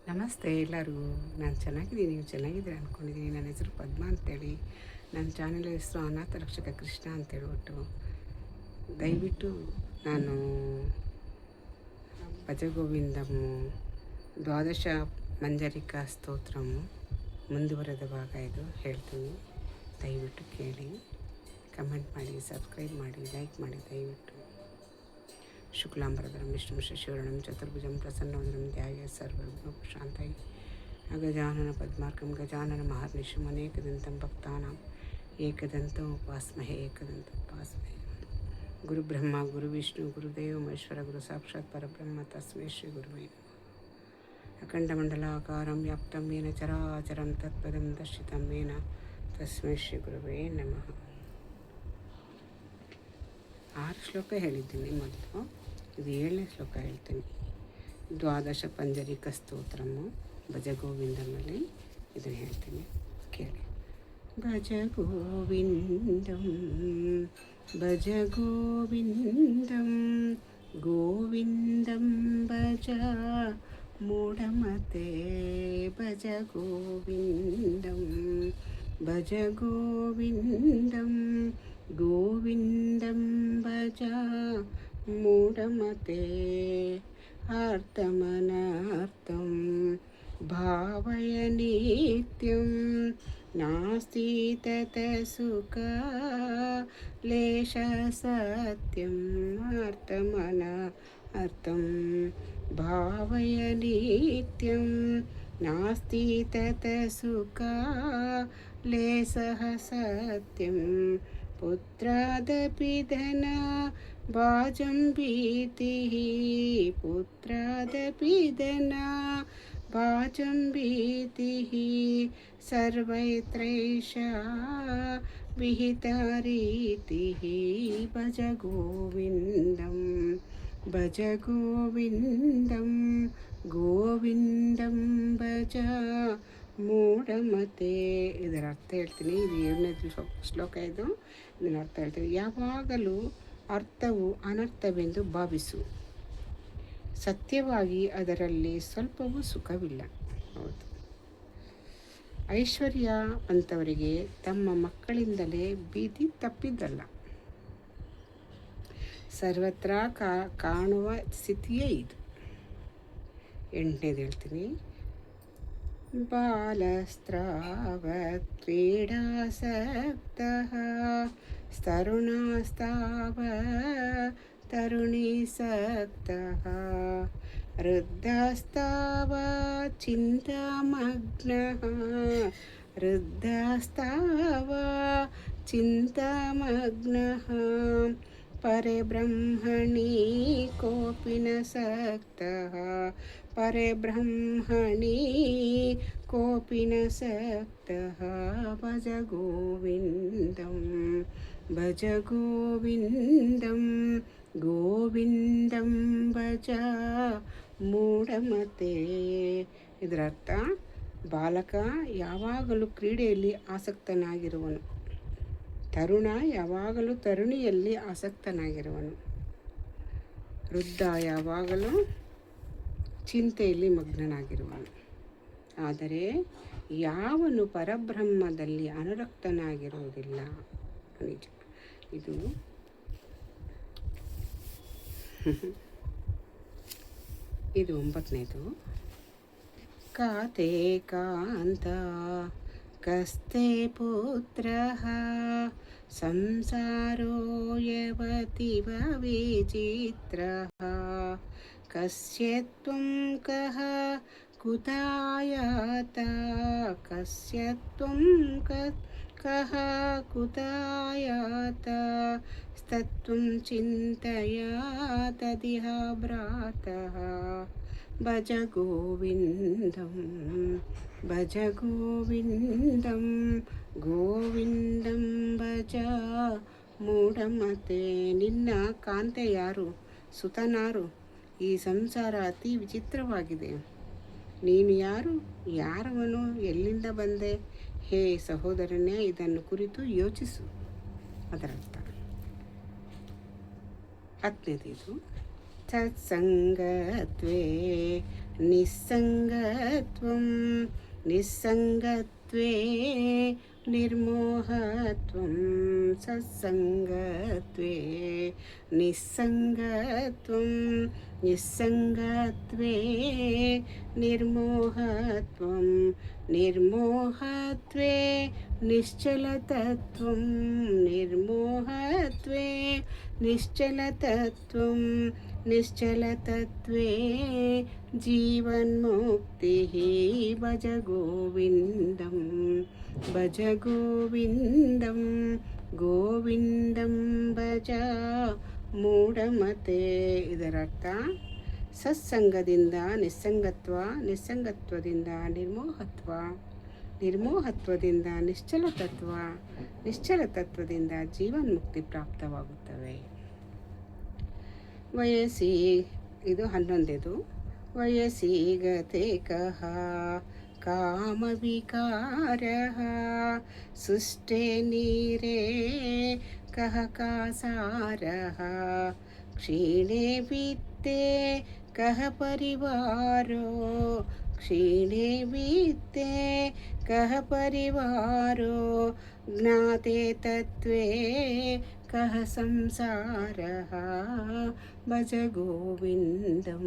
ನಮಸ್ತೆ ಎಲ್ಲರಿಗೂ. ನಾನು ಚೆನ್ನಾಗಿದ್ದೀನಿ, ನೀವು ಚೆನ್ನಾಗಿದ್ದೀರ ಅಂದ್ಕೊಂಡಿದ್ದೀನಿ. ನನ್ನ ಹೆಸರು ಪದ್ಮ ಅಂತೇಳಿ. ನನ್ನ ಚಾನೆಲ್ ಹೆಸರು ಅನಾಥ ರಕ್ಷಕ ಕೃಷ್ಣ ಅಂತೇಳ್ಬಿಟ್ಟು. ದಯವಿಟ್ಟು ನಾನು ಭಜಗೋವಿಂದಮ್ಮು ದ್ವಾದಶ ಮಂಜರಿಕಾ ಸ್ತೋತ್ರము ಮುಂದುವರೆದ ಭಾಗ ಇದು ಹೇಳ್ತೀನಿ. ದಯವಿಟ್ಟು ಕೇಳಿ, ಕಮೆಂಟ್ ಮಾಡಿ, ಸಬ್ಸ್ಕ್ರೈಬ್ ಮಾಡಿ, ಲೈಕ್ ಮಾಡಿ ದಯವಿಟ್ಟು. ಶುಕ್ಲಾಂಬರಧರಂ ವಿಷ್ಣು ಶಶಿವರ್ಣಂ ಚತುರ್ಭುಜಂ ಪ್ರಸನ್ನವದನಂ ಧ್ಯಾಯೇತ್ ಸರ್ವವಿಘ್ನೋಪಶಾಂತಯೇ ಅಗಜಾನನ ಪದ್ಮಾರ್ಕಂ ಗಜಾನನ ಮಹರ್ನಿಶಂ ಅನೇಕದಂತಂ ಭಕ್ತಾನಾಂ ಏಕದಂತಂ ಉಪಾಸ್ಮಹೇ ಗುರುಬ್ರಹ್ಮ ಗುರುವಿಷ್ಣು ಗುರುದೇವ ಮಹೇಶ್ವರ ಗುರು ಸಾಕ್ಷಾತ್ ಪರಬ್ರಹ್ಮ ತಸ್ಮೈ ಶ್ರೀ ಗುರುವೇ ನಮಃ. ಅಖಂಡಮಂಡಲಾಕಾರಂ ವ್ಯಾಪ್ತಂ ಯೇನ ಚರಾಚರಂ ತತ್ಪದಂ ದರ್ಶಿತಂ ಯೇನ ತಸ್ಮೈ ಶ್ರೀ ಗುರುವೇ ನಮಃ. 6 ಶ್ಲೋಕ ಹೇಳಿದ್ದೀನಿ ಮೊದಲು. ಇದು 7ನೇ ಶ್ಲೋಕ ಹೇಳ್ತೀನಿ. ದ್ವಾದಶ ಪಂಜರಿಕ ಸ್ತೋತ್ರము ಭಜಗೋವಿಂದಮಲ್ಲಿ ಇದನ್ನು ಹೇಳ್ತೀನಿ, ಕೇಳಿ. ಭಜಗೋವಿಂದಂ ಭಜಗೋವಿಂದಂ ಗೋವಿಂದಂ ಭಜ ಮೂಢಮತೆ. ಭಜಗೋವಿಂದಂ ಭಜಗೋವಿಂದಂ ಗೋವಿಂದಂ ಭಜ ಮೂಢಮತೆ. ಅರ್ಥಮನರ್ಥಂ ಭಾವಯ ನಿತ್ಯಂ ನಾಸ್ತಿ ತತ ಸುಖ ಲೇಶ ಸತ್ಯಂ. ಅರ್ಥಂ ಭಾವಯ ನಿತ್ಯಂ ನಾಸ್ತಿ ತತ ಸುಖ ಲೇಸಃ ಸತ್ಯಂ. ಪುತ್ರಾದಪಿ ಧನ ಭಾಜಂ ಭೀತಿಃ. ಪುತ್ರಾದಪಿ ಧನ ಭಾಜಂ ಭೀತಿಃ. ಸರ್ವೈತ್ರೈಷಾ ವಿಹಿತಾ ರೀತಿಃ. ಭಜ ಗೋವಿಂದಂ ಭಜ ಗೋವಿಂದಂ ಗೋವಿಂದಂ ಭಜ ಮೂಢಮತೆ. ಇದರ ಅರ್ಥ ಹೇಳ್ತೀನಿ. ಇದು 7ನೇ ಶ್ಲೋಕ. ಇದು ಇದನ್ನ ಅರ್ಥ ಹೇಳ್ತೀನಿ. ಯಾವಾಗಲೂ ಅರ್ಥವು ಅನರ್ಥವೆಂದು ಭಾವಿಸು. ಸತ್ಯವಾಗಿ ಅದರಲ್ಲಿ ಸ್ವಲ್ಪವೂ ಸುಖವಿಲ್ಲ. ಹೌದು. ಐಶ್ವರ್ಯ ಅಂತವರಿಗೆ ತಮ್ಮ ಮಕ್ಕಳಿಂದಲೇ ಭೀತಿ ತಪ್ಪಿದ್ದಲ್ಲ. ಸರ್ವತ್ರ ಕಾಣುವ ಸ್ಥಿತಿಯೇ ಇದು. 8ನೇದು ಹೇಳ್ತೀನಿ. ಬಾಲಸ್ತ್ರಾವತ್ ಕ್ರೀಡಾಸಕ್ತಃ ತರುಣಾಸ್ತಾವತ್ ತರುಣೀಸಕ್ತಃ ವೃದ್ಧಾಸ್ತಾವತ್ ಚಿಂತಾಮಗ್ನಃ. ವೃದ್ಧಾಸ್ತಾವತ್ ಚಿಂತಾಮಗ್ನಃ ಪರೆ ಬ್ರಹ್ಮಣಿ ಕೋಪಿ ನ ಸಕ್ತಃ. ಪರೆ ಬ್ರಹ್ಮಣಿ ಕೋಪಿ ನ ಸಕ್ತಃ. ಭಜ ಗೋವಿಂದಂ ಭಜ ಗೋವಿಂದಂ ಗೋವಿಂದಂ ಭಜ ಮೂಢಮತೆ. ಇದರ ಅರ್ಥ, ಬಾಲಕ ಯಾವಾಗಲೂ ಕ್ರೀಡೆಯಲ್ಲಿ ಆಸಕ್ತನಾಗಿರುವನು. ತರುಣ ಯಾವಾಗಲೂ ತರುಣಿಯಲ್ಲಿ ಆಸಕ್ತನಾಗಿರುವನು. ವೃದ್ಧ ಯಾವಾಗಲೂ ಚಿಂತೆಯಲ್ಲಿ ಮಗ್ನನಾಗಿರುವನು. ಆದರೆ ಯಾವನು ಪರಬ್ರಹ್ಮದಲ್ಲಿ ಅನುರಕ್ತನಾಗಿರುವುದಿಲ್ಲ. ನಿಜ. ಇದು ಇದು 9ನೇದು. ಕಾತೆ ಕಾಂತ ಕಸ್ತೆ ಪುತ್ರಃ ಸಂಸಾರೋ ಯವತಿವ ವಿಚಿತ್ರಃ. ಕಸ್ಯ ತ್ವಂ ಕಃ ಕುತಾಯಾತ. ಕಸ್ಯ ತ್ವಂ ಕಃ ಕುತಾಯಾತ. ತತ್ವಂ ಚಿಂತಯ ತದಿಹ ಭ್ರಾತಃ. ಭಜ ಗೋವಿಂದಂ ಭಜ ಗೋವಿಂದಂ ಗೋವಿಂದಂ ಭಜ ಮೂಢಮತೆ. ನಿನ್ನ ಕಾಂತೆ ಯಾರು, ಸುತನಾರು? ಈ ಸಂಸಾರ ಅತಿ ವಿಚಿತ್ರವಾಗಿದೆ. ನೀನು ಯಾರು, ಯಾರವನು, ಎಲ್ಲಿಂದ ಬಂದೆ? ಹೇ ಸಹೋದರನೇ, ಇದನ್ನು ಕುರಿತು ಯೋಚಿಸು. ಅದರರ್ಥ 10ನೇದು. ತತ್ಸಂಗತ್ವೇ ನಿಸ್ಸಂಗತ್ವಂ ನಿಸ್ಸಂಗತ್ವೇ ನಿರ್ಮೋಹತ್ವಂ ಸತ್ಸಂಗತ್ವೇ ನಿಸ್ಸಂಗತ್ವಂ ನಿಸ್ಸಂಗತ್ವೇ ನಿರ್ಮೋಹತ್ವಂ ನಿರ್ಮೋಹತ್ವೇ ನಿಶ್ಚಲತತ್ವಂ ನಿರ್ಮೋಹತ್ವೇ ನಿಶ್ಚಲತತ್ವಂ ನಿಶ್ಚಲತತ್ವೇ ಜೀವನ್ಮುಕ್ತಿಃ ಭಜ ಗೋವಿಂದಂ ಭಜ ಗೋವಿಂದಂ ಗೋವಿಂದಂ ಭಜ ಮೂಢಮತೆ. ಇದರರ್ಥ ಸತ್ಸಂಗದಿಂದ ನಿಸ್ಸಂಗತ್ವ, ನಿಸ್ಸಂಗತ್ವದಿಂದ ನಿರ್ಮೋಹತ್ವ, ನಿರ್ಮೋಹತ್ವದಿಂದ ನಿಶ್ಚಲತತ್ವ, ನಿಶ್ಚಲತತ್ವದಿಂದ ಜೀವನ್ಮುಕ್ತಿ ಪ್ರಾಪ್ತವಾಗುತ್ತವೆ. ವಯಸ್ಸಿ ಇದು 11. ವಯಸ್ಸಿ ಗತೆ ಕಹ ಕಾಮವಿಕಾರಃ ಸುಷ್ಟೇ ನೀರೇ ಕಹ ಕಾಸಾರಃ ಕ್ಷೀಣೆ ವಿತ್ತೆ ಕಹ ಪರಿವಾರೋ ಕ್ಷೀಣೆ ವಿತ್ತೆ ಕಹ ಪರಿವಾರೋ ಜ್ಞಾತೆ ತತ್ವೇ ಕಹ ಸಂಸಾರಃ ಭಜ ಗೋವಿಂದಂ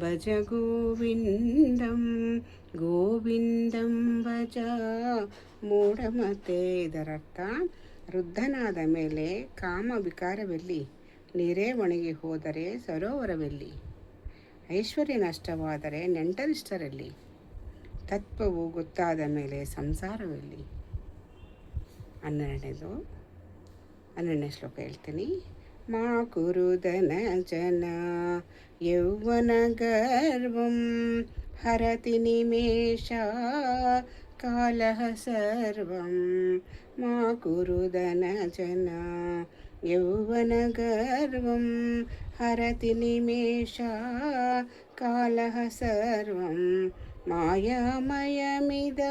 ಭಜ ಗೋವಿಂದಂ ಗೋವಿಂದಂ ಭಜ ಮೂಢಮತೆ. ಇದರರ್ಥ ವೃದ್ಧನಾದ ಮೇಲೆ ಕಾಮ ವಿಕಾರವೆಲ್ಲಿ, ನೀರೇ ಒಣಗಿ ಹೋದರೆ ಸರೋವರವೆಲ್ಲಿ, ಐಶ್ವರ್ಯ ನಷ್ಟವಾದರೆ ನೆಂಟರಿಷ್ಟರಲ್ಲಿ, ತತ್ವವು ಗೊತ್ತಾದ ಮೇಲೆ ಸಂಸಾರವೆಲ್ಲಿ. 12ನೇ ಶ್ಲೋಕ ಹೇಳ್ತೀನಿ. ಮಾ ಕುರುದನ ಜನ ಯೌವನ ಗರ್ವಂ ಹರತಿ ನಿಮೇಷ ಕಾಲಃ ಸರ್ವಂ ಮಾ ಕುರುದನ ಜನ ಯೌವನ ಗರ್ವಂ ಹರತಿ ನಿಮೇಷ ಕಾಲಃ ಸರ್ವಂ ಮಾಯಾಮಯಮಿದ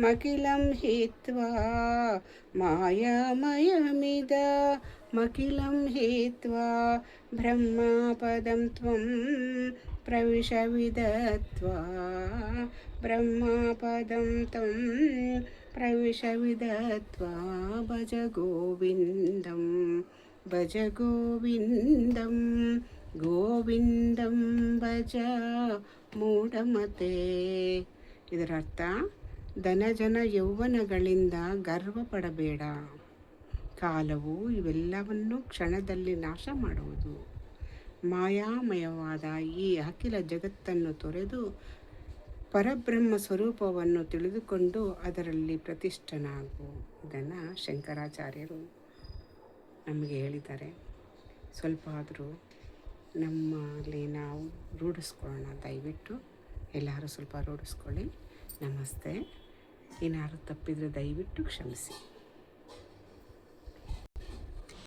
ಮಕಿಲಂ ಹಿತ್ವಾ ಮಾಯಾಮಯಮಿದ ಮಕಿಲಂ ಹಿತ್ವಾ ಬ್ರಹ್ಮಪದಂ ತ್ವಂ ಪ್ರವಿಶ ವಿದತ್ವಾ ಬ್ರಹ್ಮಪದಂ ತ್ವಂ ಪ್ರವಿಶ ವಿದತ್ವಾ ಭಜ ಗೋವಿಂದಂ ಭಜ ಗೋವಿಂದಂ ಗೋವಿಂದಂ ಭಜ ಮೂಢಮತೆ. ಇದರರ್ಥ ಧನಜನ ಯೌವನಗಳಿಂದ ಗರ್ವ ಪಡಬೇಡ. ಕಾಲವು ಇವೆಲ್ಲವನ್ನು ಕ್ಷಣದಲ್ಲಿ ನಾಶ ಮಾಡುವುದು. ಮಾಯಾಮಯವಾದ ಈ ಅಖಿಲ ಜಗತ್ತನ್ನು ತೊರೆದು ಪರಬ್ರಹ್ಮ ಸ್ವರೂಪವನ್ನು ತಿಳಿದುಕೊಂಡು ಅದರಲ್ಲಿ ಪ್ರತಿಷ್ಠನಾಗು. ಇದನ್ನು ಶಂಕರಾಚಾರ್ಯರು ನಮಗೆ ಹೇಳಿದ್ದಾರೆ. ಸ್ವಲ್ಪ ಆದರೂ ನಮ್ಮಲ್ಲಿ ನಾವು ರೂಢಿಸ್ಕೊಳ್ಳೋಣ. ದಯವಿಟ್ಟು ಎಲ್ಲರೂ ಸ್ವಲ್ಪ ರೂಢಿಸ್ಕೊಳ್ಳಿ. ನಮಸ್ತೆ. ಏನಾದ್ರು ತಪ್ಪಿದರೆ ದಯವಿಟ್ಟು ಕ್ಷಮಿಸಿ.